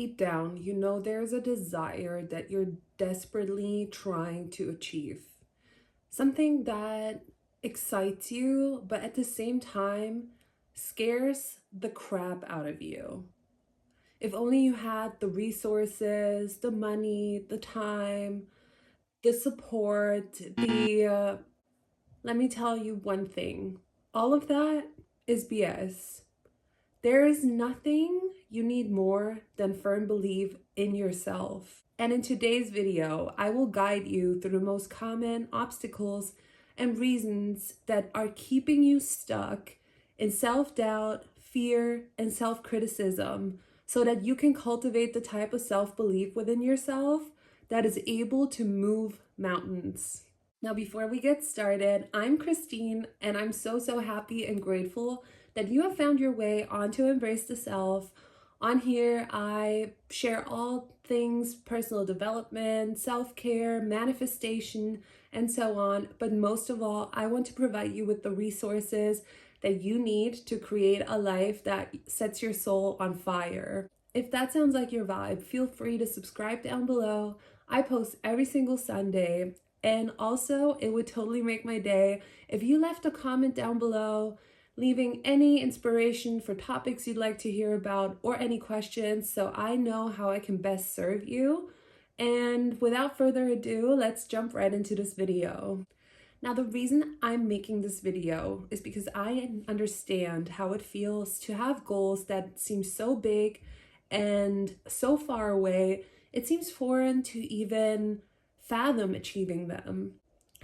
deep down, you know there's a desire that you're desperately trying to achieve. Something that excites you, but at the same time scares the crap out of you. If only you had the resources, the money, the time, the support, let me tell you one thing. All of that is BS. There is nothing you need more than firm belief in yourself. And in today's video, I will guide you through the most common obstacles and reasons that are keeping you stuck in self-doubt, fear, and self-criticism so that you can cultivate the type of self-belief within yourself that is able to move mountains. Now, before we get started, I'm Christine, and I'm so happy and grateful that you have found your way onto Embrace the Self. On here, I share all things personal development, self-care, manifestation, and so on. But most of all, I want to provide you with the resources that you need to create a life that sets your soul on fire. If that sounds like your vibe, feel free to subscribe down below. I post every single Sunday. And also, it would totally make my day if you left a comment down below, leaving any inspiration for topics you'd like to hear about or any questions so I know how I can best serve you. And without further ado, let's jump right into this video. Now, the reason I'm making this video is because I understand how it feels to have goals that seem so big and so far away. It seems foreign to even fathom achieving them.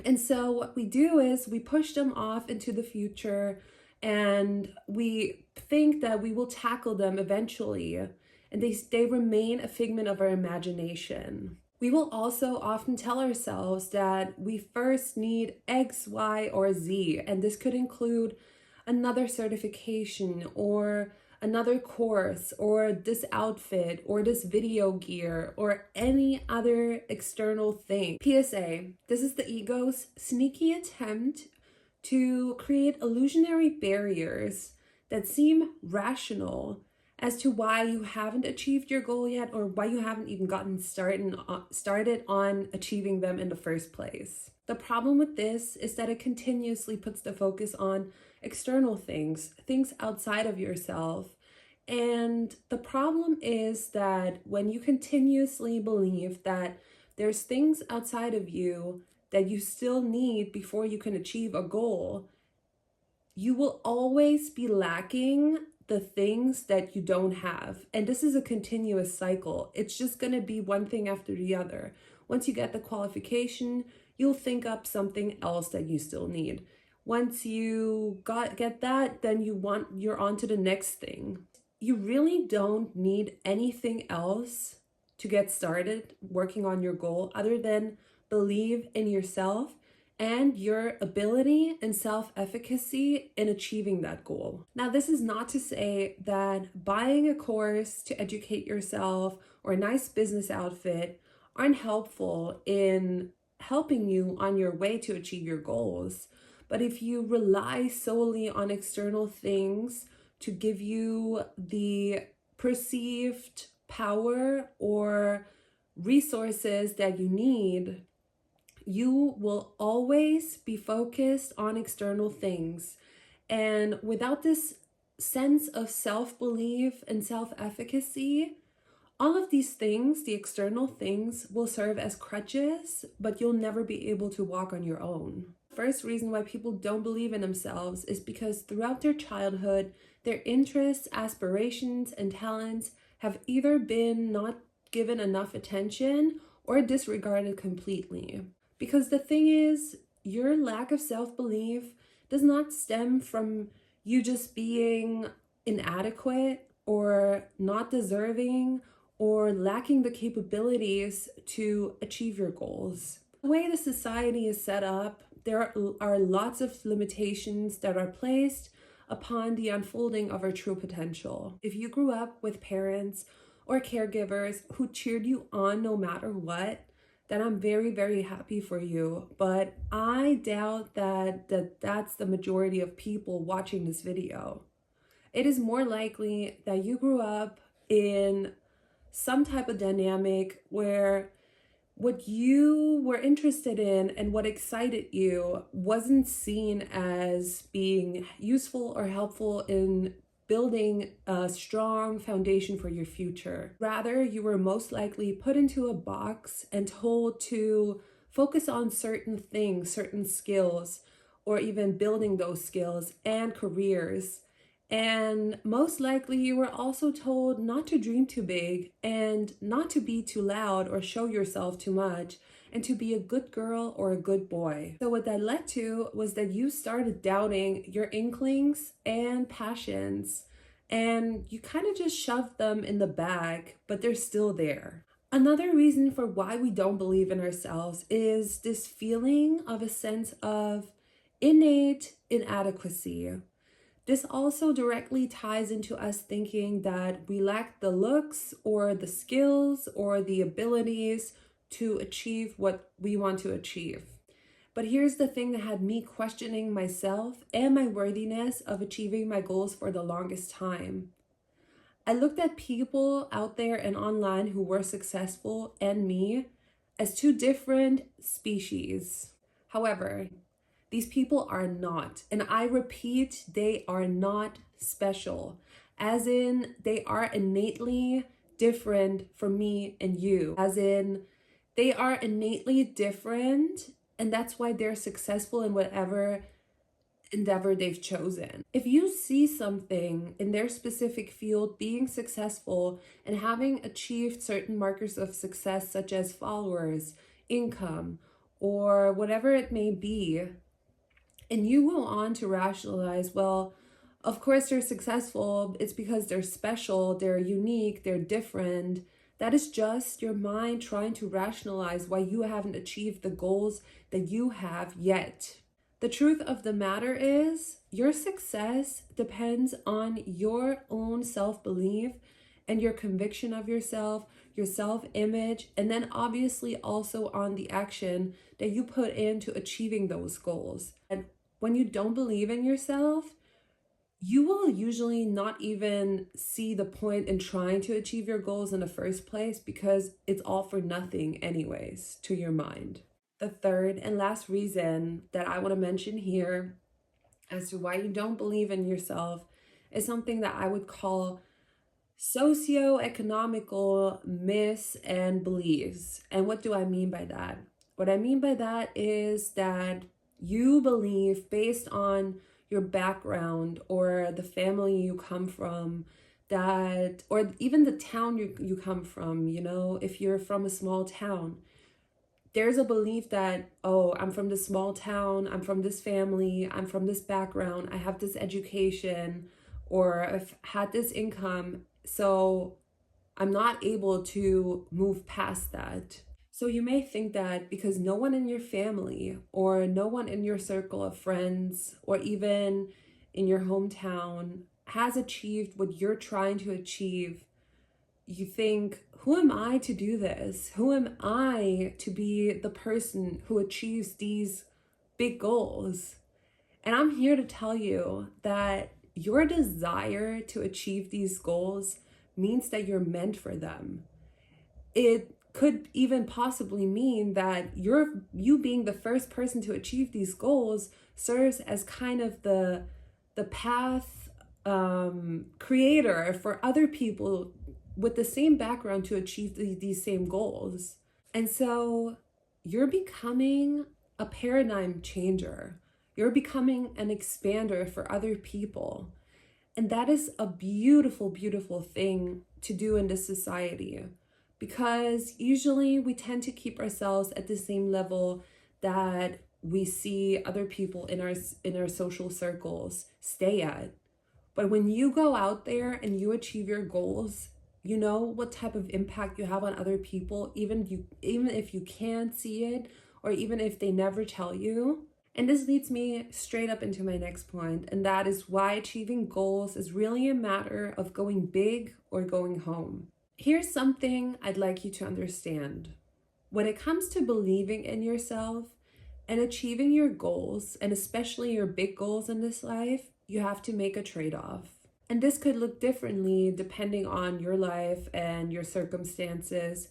And so what we do is we push them off into the future and we think that we will tackle them eventually, and they remain a figment of our imagination. We will also often tell ourselves that we first need X, Y, or Z, and this could include another certification or another course or this outfit or this video gear or any other external thing. PSA, this is the ego's sneaky attempt to create illusionary barriers that seem rational as to why you haven't achieved your goal yet or why you haven't even gotten started on achieving them in the first place. The problem with this is that it continuously puts the focus on external things outside of yourself. And the problem is that when you continuously believe that there's things outside of you that you still need before you can achieve a goal, you will always be lacking the things that you don't have. And this is a continuous cycle. It's just going to be one thing after the other. Once you get the qualification, you'll think up something else that you still need. Once you get that, then you're on to the next thing. You really don't need anything else to get started working on your goal other than believe in yourself and your ability and self-efficacy in achieving that goal. Now, this is not to say that buying a course to educate yourself or a nice business outfit aren't helpful in helping you on your way to achieve your goals. But if you rely solely on external things to give you the perceived power or resources that you need, you will always be focused on external things. And without this sense of self-belief and self-efficacy, all of these things, the external things, will serve as crutches, but you'll never be able to walk on your own. First reason why people don't believe in themselves is because throughout their childhood, their interests, aspirations, and talents have either been not given enough attention or disregarded completely. Because the thing is, your lack of self-belief does not stem from you just being inadequate or not deserving or lacking the capabilities to achieve your goals. The way the society is set up, there are lots of limitations that are placed upon the unfolding of our true potential. If you grew up with parents or caregivers who cheered you on no matter what, then I'm very happy for you. But I doubt that's the majority of people watching this video. It is more likely that you grew up in some type of dynamic where what you were interested in and what excited you wasn't seen as being useful or helpful in building a strong foundation for your future. Rather, you were most likely put into a box and told to focus on certain things, certain skills, or even building those skills and careers. And most likely, you were also told not to dream too big and not to be too loud or show yourself too much, and to be a good girl or a good boy. So, what that led to was that you started doubting your inklings and passions, and you kind of just shoved them in the bag, but they're still there. Another reason for why we don't believe in ourselves is this feeling of a sense of innate inadequacy. This also directly ties into us thinking that we lack the looks or the skills or the abilities to achieve what we want to achieve. But here's the thing that had me questioning myself and my worthiness of achieving my goals for the longest time. I looked at people out there and online who were successful and me as two different species. However, these people are not, and I repeat, they are not special, as in they are innately different from me and you, as in they are innately different, and that's why they're successful in whatever endeavor they've chosen. If you see something in their specific field being successful and having achieved certain markers of success, such as followers, income, or whatever it may be, and you go on to rationalize, well, of course they're successful, it's because they're special, they're unique, they're different. That is just your mind trying to rationalize why you haven't achieved the goals that you have yet. The truth of the matter is, your success depends on your own self-belief and your conviction of yourself, your self-image, and then obviously also on the action that you put into achieving those goals. And when you don't believe in yourself, you will usually not even see the point in trying to achieve your goals in the first place, because it's all for nothing anyways to your mind. The third and last reason that I want to mention here as to why you don't believe in yourself is something that I would call socioeconomical myths and beliefs. And what do I mean by that? What I mean by that is that you believe, based on your background or the family you come from, that, or even the town you come from, if you're from a small town, there's a belief that, oh, I'm from this small town, I'm from this family, I'm from this background, I have this education, or I've had this income, so I'm not able to move past that. So you may think that because no one in your family or no one in your circle of friends or even in your hometown has achieved what you're trying to achieve, you think, who am I to do this? Who am I to be the person who achieves these big goals? And I'm here to tell you that your desire to achieve these goals means that you're meant for them. It could even possibly mean that you being the first person to achieve these goals serves as kind of the path creator for other people with the same background to achieve these same goals. And so you're becoming a paradigm changer. You're becoming an expander for other people. And that is a beautiful, beautiful thing to do in this society, because usually we tend to keep ourselves at the same level that we see other people in our social circles stay at. But when you go out there and you achieve your goals, you know what type of impact you have on other people, even if you can't see it, or even if they never tell you. And this leads me straight up into my next point, and that is why achieving goals is really a matter of going big or going home. Here's something I'd like you to understand. When it comes to believing in yourself and achieving your goals, and especially your big goals in this life, you have to make a trade-off. And this could look differently depending on your life and your circumstances.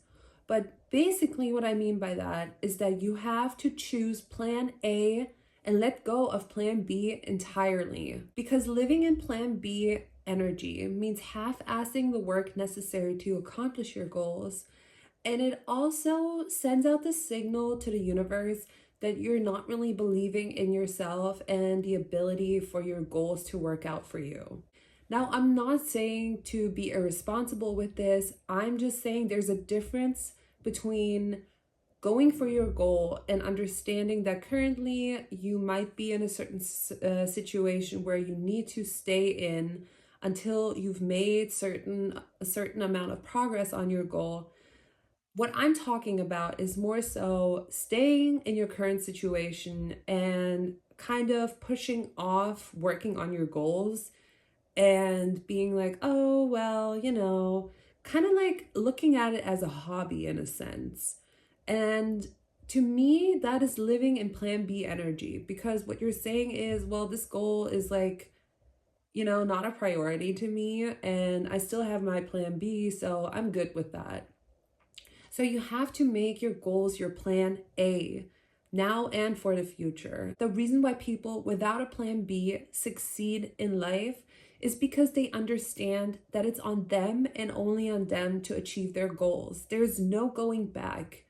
But basically, what I mean by that is that you have to choose plan A and let go of plan B entirely. Because living in plan B energy means half assing the work necessary to accomplish your goals. And it also sends out the signal to the universe that you're not really believing in yourself and the ability for your goals to work out for you. Now, I'm not saying to be irresponsible with this. I'm just saying there's a difference between going for your goal and understanding that currently you might be in a certain situation where you need to stay in until you've made a certain amount of progress on your goal. What I'm talking about is more so staying in your current situation and kind of pushing off working on your goals and being like, oh, well, kind of like looking at it as a hobby in a sense. And to me, that is living in plan B energy, because what you're saying is, well, this goal is like, not a priority to me, and I still have my plan B, so I'm good with that. So you have to make your goals your plan A, now and for the future. The reason why people without a plan B succeed in life is because they understand that it's on them and only on them to achieve their goals. There's no going back.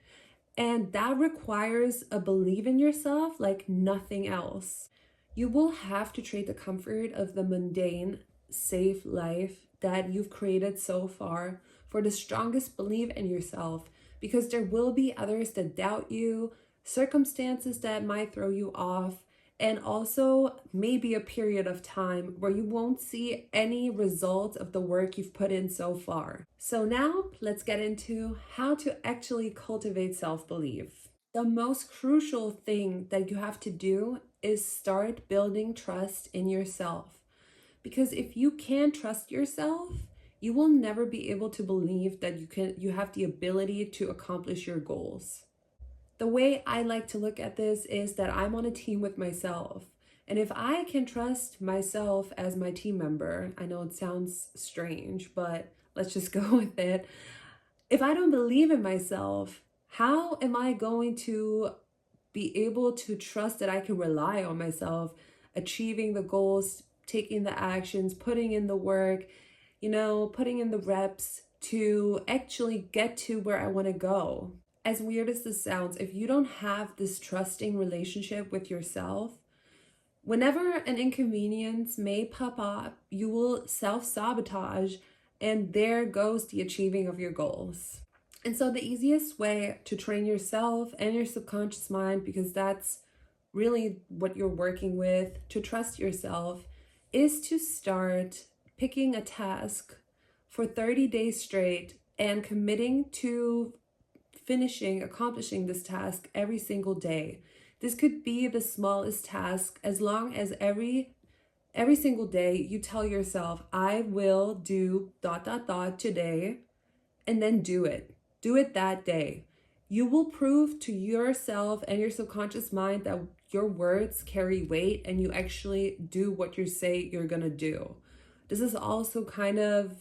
And that requires a belief in yourself like nothing else. You will have to trade the comfort of the mundane, safe life that you've created so far for the strongest belief in yourself, because there will be others that doubt you, circumstances that might throw you off, and also maybe a period of time where you won't see any results of the work you've put in so far. So now let's get into how to actually cultivate self-belief. The most crucial thing that you have to do is start building trust in yourself. Because if you can't trust yourself, you will never be able to believe that you have the ability to accomplish your goals. The way I like to look at this is that I'm on a team with myself. And if I can trust myself as my team member, I know it sounds strange, but let's just go with it. If I don't believe in myself, how am I going to be able to trust that I can rely on myself, achieving the goals, taking the actions, putting in the work, putting in the reps to actually get to where I want to go? As weird as this sounds, if you don't have this trusting relationship with yourself, whenever an inconvenience may pop up, you will self-sabotage, and there goes the achieving of your goals. And so the easiest way to train yourself and your subconscious mind, because that's really what you're working with, to trust yourself, is to start picking a task for 30 days straight and committing to accomplishing this task every single day. This could be the smallest task, as long as every single day you tell yourself, I will do ... today, and then do it. Do it that day. You will prove to yourself and your subconscious mind that your words carry weight and you actually do what you say you're gonna do. This is also kind of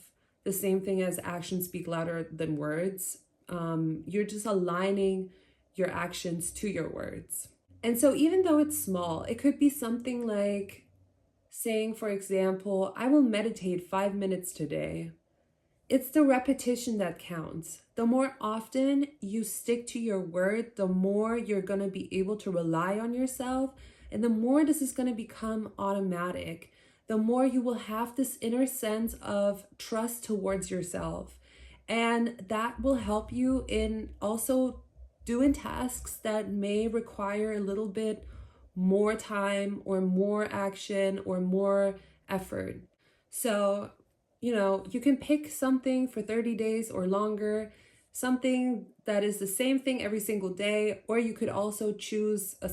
the same thing as actions speak louder than words. You're just aligning your actions to your words. And so even though it's small, it could be something like saying, for example, I will meditate 5 minutes today. It's the repetition that counts. The more often you stick to your word, the more you're going to be able to rely on yourself, and the more this is going to become automatic. The more you will have this inner sense of trust towards yourself. And that will help you in also doing tasks that may require a little bit more time or more action or more effort. So, you can pick something for 30 days or longer, something that is the same thing every single day, or you could also choose a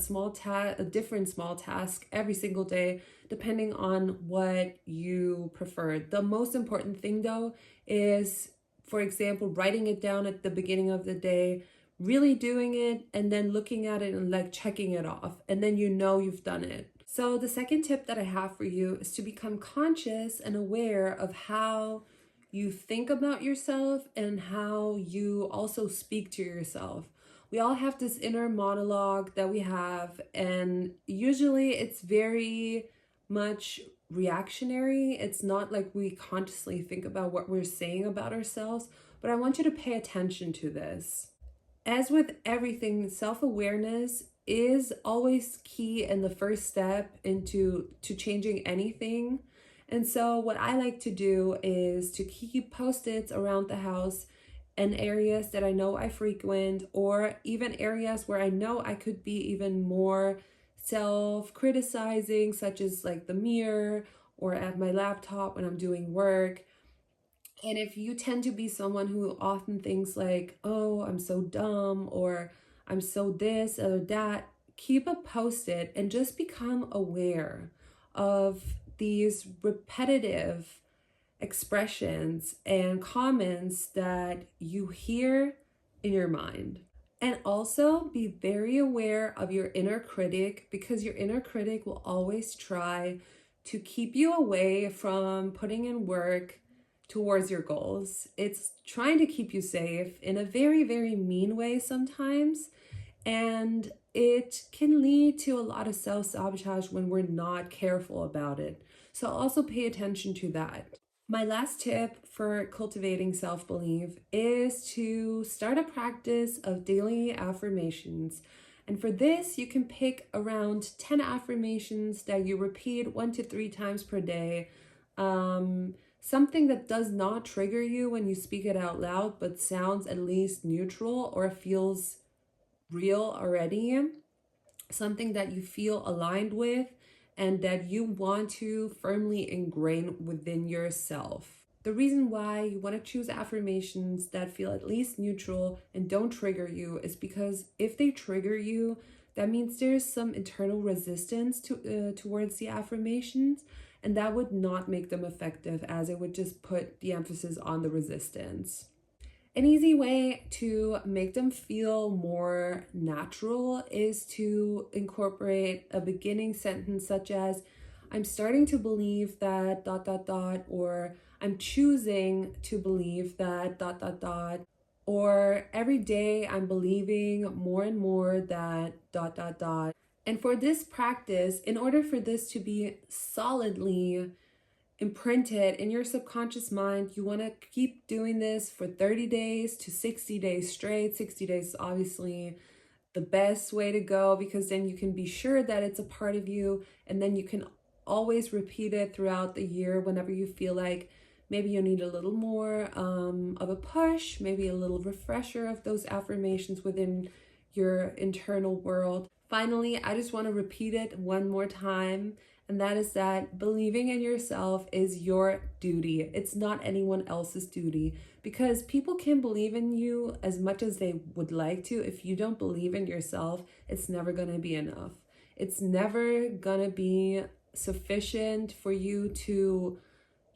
different small task every single day, depending on what you prefer. The most important thing though is, for example, writing it down at the beginning of the day, really doing it, and then looking at it and like checking it off, and then you've done it. So, the second tip that I have for you is to become conscious and aware of how you think about yourself and how you also speak to yourself. We all have this inner monologue that we have, and usually it's very much reactionary. It's not like we consciously think about what we're saying about ourselves, but I want you to pay attention to this. As with everything, self-awareness is always key and the first step into changing anything. And so what I like to do is to keep post-its around the house in areas that I know I frequent, or even areas where I know I could be even more self-criticizing, such as like the mirror or at my laptop when I'm doing work. And if you tend to be someone who often thinks like, oh, I'm so dumb, or I'm so this or that, keep a post-it and just become aware of these repetitive expressions and comments that you hear in your mind. And also be very aware of your inner critic, because your inner critic will always try to keep you away from putting in work towards your goals. It's trying to keep you safe in a very, very mean way sometimes. And it can lead to a lot of self-sabotage when we're not careful about it. So also pay attention to that. My last tip for cultivating self-belief is to start a practice of daily affirmations. And for this, you can pick around 10 affirmations that you repeat 1 to 3 times per day. Something that does not trigger you when you speak it out loud, but sounds at least neutral or feels real already. Something that you feel aligned with and that you want to firmly ingrain within yourself. The reason why you want to choose affirmations that feel at least neutral and don't trigger you is because if they trigger you, that means there's some internal resistance towards the affirmations, and that would not make them effective, as it would just put the emphasis on the resistance. An easy way to make them feel more natural is to incorporate a beginning sentence such as, I'm starting to believe that dot dot dot, or I'm choosing to believe that dot dot dot, or every day I'm believing more and more that dot dot dot. And for this practice, in order for this to be solidly imprinted in your subconscious mind, you want to keep doing this for 30 days to 60 days straight. 60 days is obviously the best way to go, because then you can be sure that it's a part of you, and then you can always repeat it throughout the year whenever you feel like maybe you need a little more of a push, maybe a little refresher of those affirmations within your internal world. Finally, I just want to repeat it one more time, and that is that believing in yourself is your duty. It's not anyone else's duty, because people can believe in you as much as they would like to. If you don't believe in yourself, it's never going to be enough. It's never going to be sufficient for you to,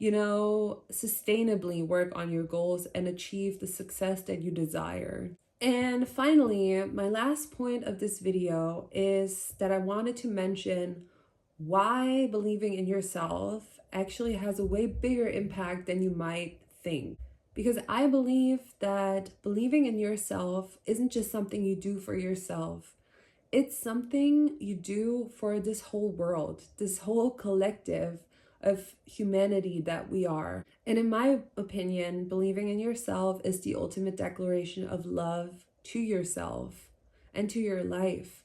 sustainably work on your goals and achieve the success that you desire. And finally, my last point of this video is that I wanted to mention why believing in yourself actually has a way bigger impact than you might think. Because I believe that believing in yourself isn't just something you do for yourself. It's something you do for this whole world, this whole collective of humanity that we are. And in my opinion, believing in yourself is the ultimate declaration of love to yourself and to your life,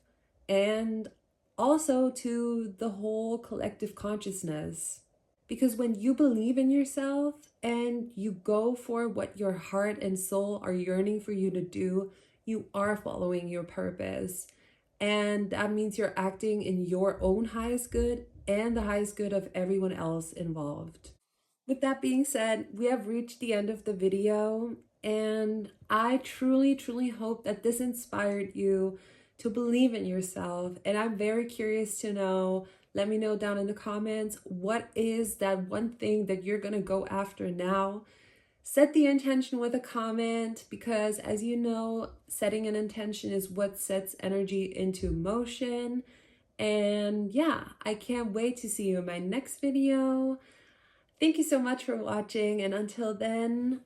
and also to the whole collective consciousness. Because when you believe in yourself and you go for what your heart and soul are yearning for you to do, you are following your purpose. And that means you're acting in your own highest good and the highest good of everyone else involved. With that being said, we have reached the end of the video, and I truly, truly hope that this inspired you to believe in yourself. And I'm very curious to know, let me know down in the comments, what is that one thing that you're going to go after now? Set the intention with a comment, because as you know, setting an intention is what sets energy into motion. And yeah, I can't wait to see you in my next video. Thank you so much for watching, and until then,